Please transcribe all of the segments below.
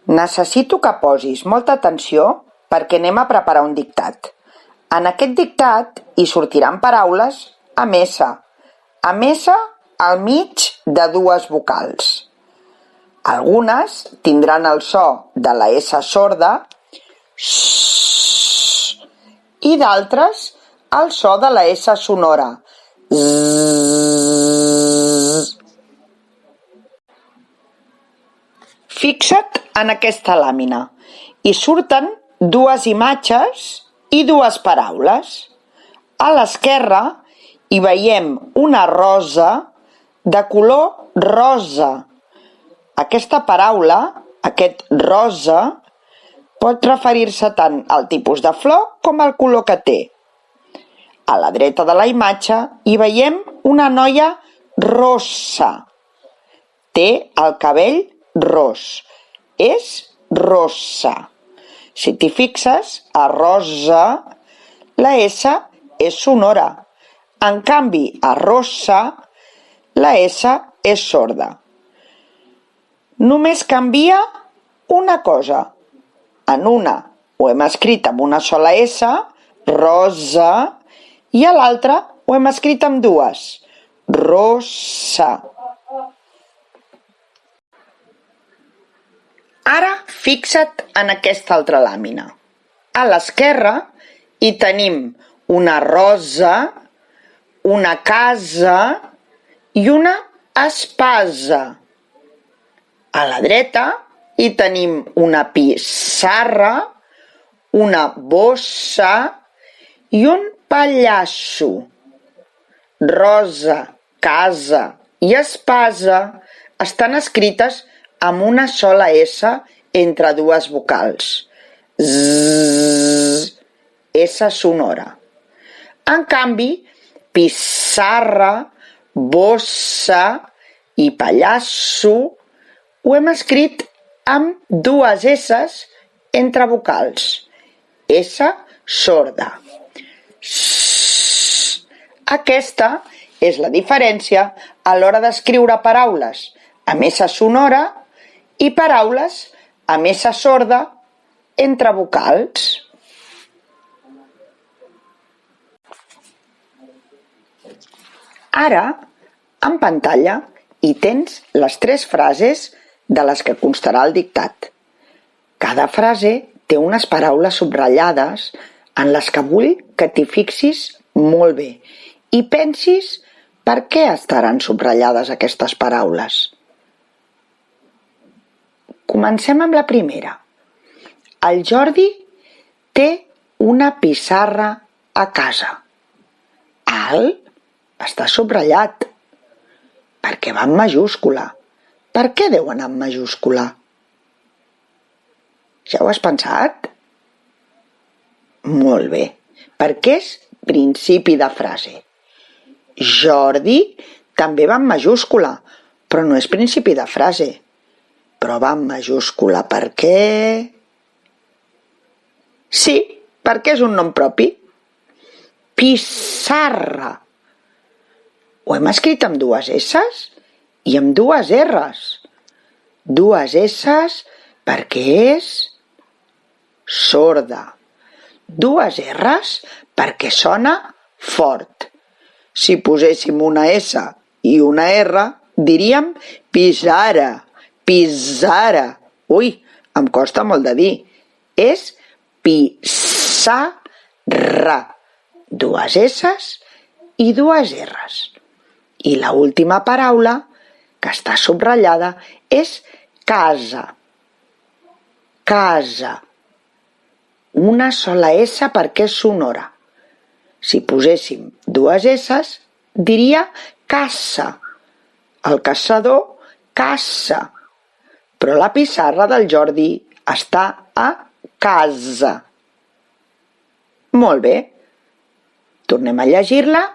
Necessito que posis molta atenció perquè anem a preparar un dictat. En aquest dictat hi sortiran paraules amb S. Amb S al mig de dues vocals. Algunes tindran el so de la S sorda i d'altres el so de la S sonora. Fixa't en aquesta làmina. Hi surten dues imatges i dues paraules. A l'esquerra hi veiem una rosa de color rosa. Aquesta paraula, aquest rosa, pot referir-se tant al tipus de flor com al color que té. A la dreta de la imatge hi veiem una noia rossa. Té el cabell ros. És rossa. Si t'hi fixes, a rosa, la S és sonora. En canvi, a rossa, la S és sorda. Només canvia una cosa. En una ho hem escrit amb una sola S, rosa, i a l'altra ho hem escrit amb dues, rossa. Ara fixa't en aquesta altra làmina. A l'esquerra hi tenim una rosa, una casa i una espasa. A la dreta hi tenim una pissarra, una bossa i un pallasso. Rosa, casa i espasa estan escrites amb una sola S entre dues vocals. Z, S sonora. En canvi, pissarra, bossa i pallasso ho hem escrit amb dues S's entre vocals. S sorda. Aquesta és la diferència a l'hora d'escriure paraules amb S sonora i paraules amb S sorda entre vocals. Ara, en pantalla, hi tens les 3 frases de les que constarà el dictat. Cada frase té unes paraules subratllades en les que vull que t'hi fixis molt bé i pensis per què estaran subratllades aquestes paraules. Comencem amb la primera. El Jordi té una pissarra a casa. El està subratllat perquè va en majúscula. Per què deu anar en majúscula? Ja ho has pensat? Molt bé, perquè és principi de frase. Jordi també va en majúscula, però no és principi de frase. Però va en majúscula per què? Sí, perquè és un nom propi. Pissarra. Ho hem escrit amb dues S's i amb dues R's. Dues S's perquè és sorda. Dues R's perquè sona fort. Si poséssim una S i una R, diríem pissara, pissara. Ui, em costa molt de dir. És pissarra. Dues S's i dues R's. I l'última paraula, que està subratllada, és casa. Casa. Una sola S perquè és sonora. Si poséssim dues S's, diria caça. El caçador caça. Però la pissarra del Jordi està a casa. Molt bé. Tornem a llegir-la.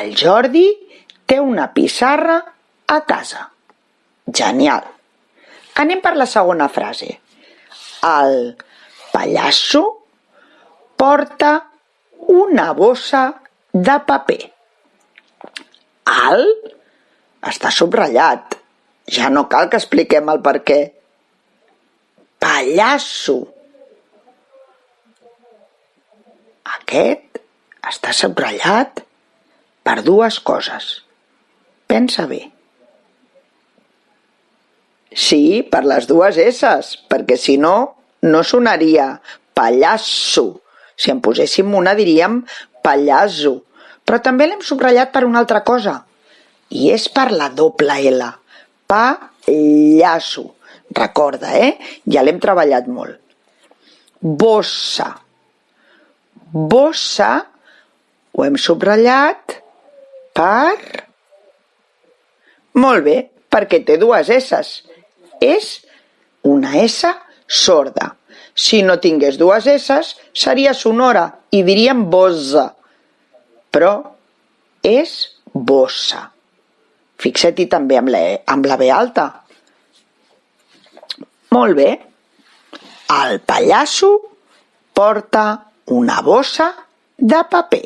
El Jordi té una pissarra a casa. Genial. Anem per la segona frase. El pallasso porta una bossa de paper. El està subratllat. Ja no cal que expliquem el per què. pallasso. Aquest està subratllat per dues coses. Pensa bé. Sí, per les dues esses, perquè si no, no sonaria pallasso. Si en poséssim una diríem pallasso. Però també l'hem subratllat per una altra cosa. I és per la doble L. Pallasso. Recorda, Ja l'hem treballat molt. Bossa. Bossa ho hem subratllat per... Molt bé, perquè té dues esses. És una S sorda. Si no tingués dues esses, seria sonora i diríem bossa. Però és bossa. Fixa-t'hi també amb la B alta. Molt bé. El pallasso porta una bossa de paper.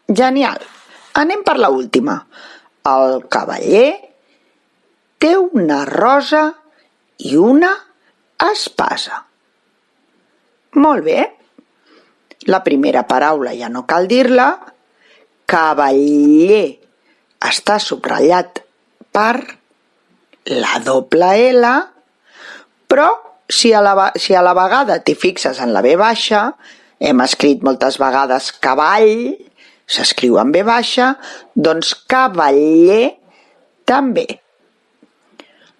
Genial. Anem per l'última. El cavaller té una rosa i una espasa. Molt bé. La primera paraula ja no cal dir-la. Cavaller està subratllat per la doble L, però si a la vegada t'hi fixes en la V baixa, hem escrit moltes vegades cavall, s'escriu en V baixa, doncs cavaller també.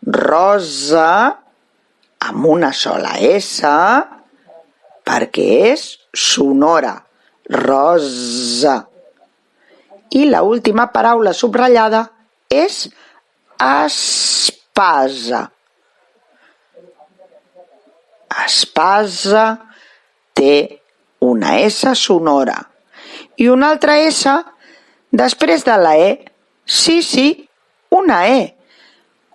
Rosa amb una sola S perquè és sonora. Rosa. I l'última paraula subratllada és espasa. Espasa té una S sonora i una altra S després de la E. Sí, una E.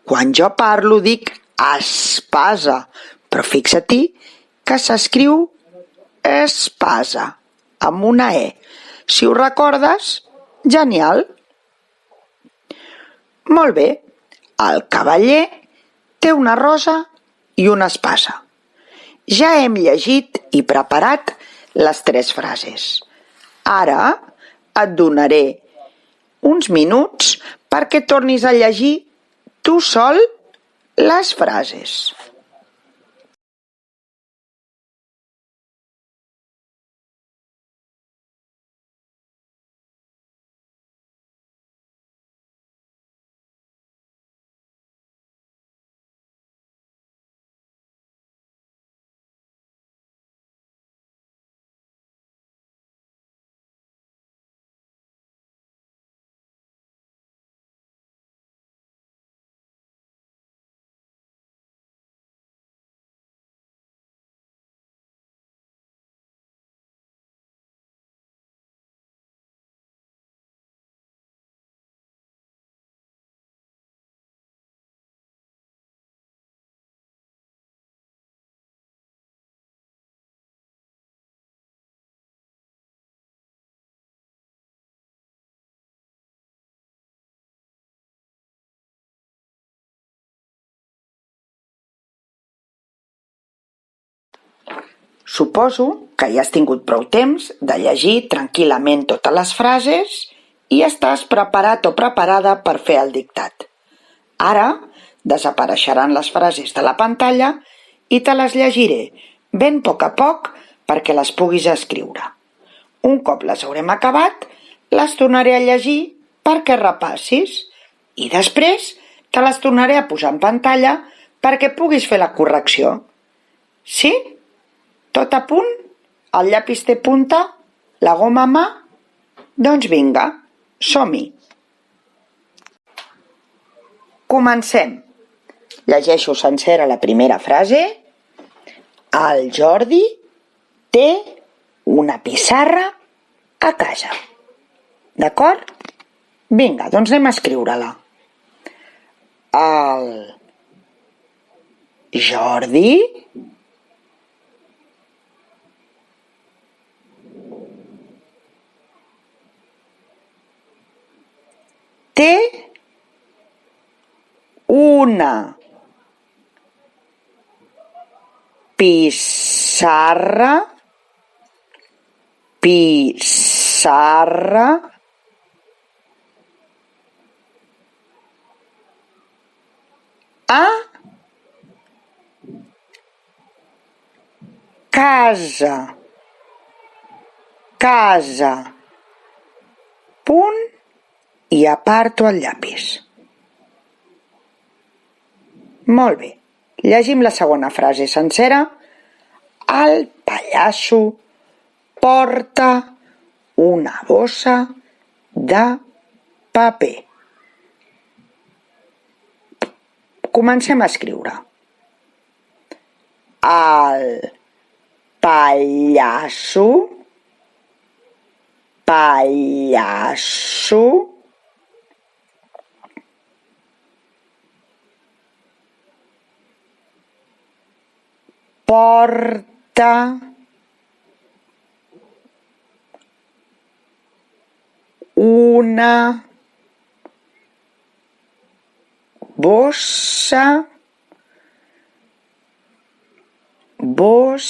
Quan jo parlo dic espasa, però fixa-t'hi que s'escriu espasa, amb una E. Si ho recordes, genial. Molt bé, el cavaller té una rosa i una espasa. Ja hem llegit i preparat les 3 frases. Ara et donaré uns minuts perquè tornis a llegir tu sol les frases. Suposo que ja has tingut prou temps de llegir tranquil·lament totes les frases i estàs preparat o preparada per fer el dictat. Ara desapareixeran les frases de la pantalla i te les llegiré ben a poc perquè les puguis escriure. Un cop les haurem acabat, les tornaré a llegir perquè repassis i després te les tornaré a posar en pantalla perquè puguis fer la correcció. Sí? Tot a punt? El llapis té punta? La goma a mà? Doncs vinga, som-hi. Comencem. Llegeixo sencera la primera frase. El Jordi té una pissarra a casa. D'acord? Vinga, doncs anem a escriure-la. El Jordi té una pissarra, pissarra, a casa, casa, punt i aparto el llapis. Molt bé, llegim la segona frase sencera. El pallasso porta una bossa de paper. Comencem a escriure. El pallasso, pallasso, porta una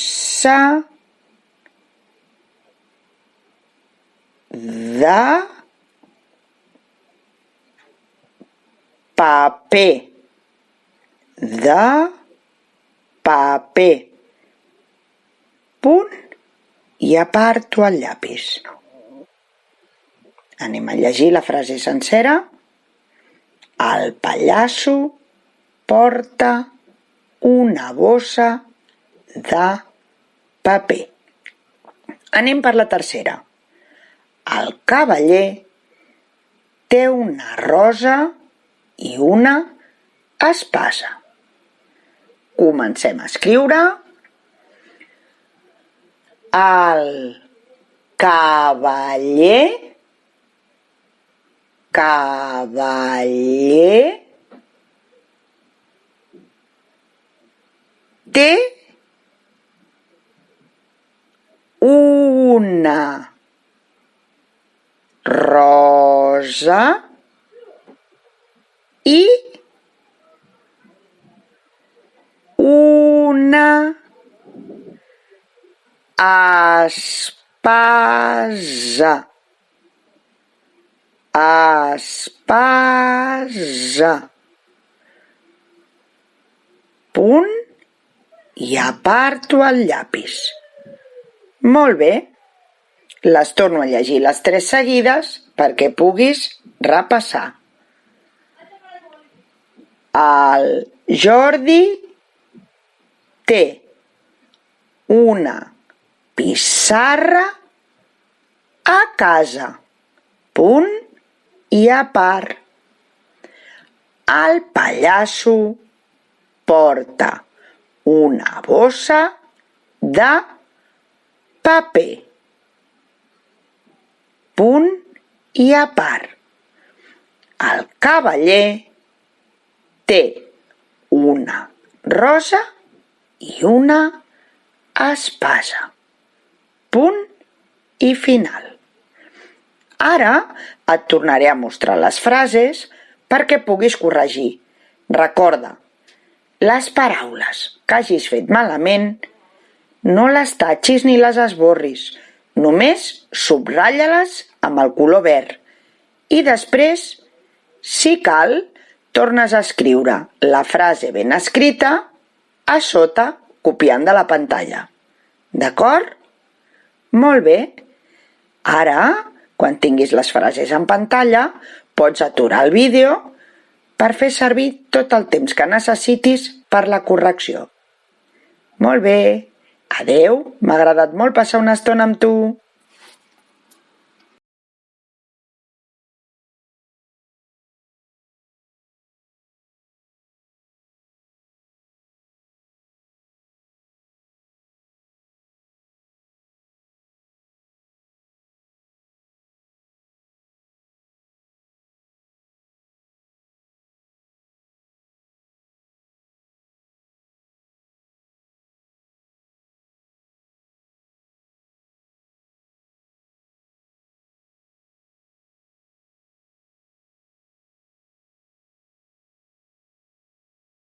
bossa de paper, punt i aparto el llapis. Anem a llegir la frase sencera. El pallasso porta una bossa de paper. Anem per la tercera. El cavaller té una rosa i una espasa. Comencem a escriure. El cavaller té una rosa i una espasa. Punt i aparto el llapis. Molt bé. Les torno a llegir les 3 seguides perquè puguis repassar. El Jordi té una pissarra a casa. Punt i a part. El pallasso porta una bossa de paper. Punt i a part. El cavaller té una rosa i una espasa. Punt i final. Ara et tornaré a mostrar les frases perquè puguis corregir. Recorda, les paraules que hagis fet malament no les tatxis ni les esborris. Només subratlla-les amb el color verd i després, si cal, tornes a escriure la frase ben escrita a sota copiant de la pantalla. D'acord? Molt bé. Ara, quan tinguis les frases en pantalla, pots aturar el vídeo per fer servir tot el temps que necessitis per la correcció. Molt bé. Adeu, m'ha agradat molt passar una estona amb tu.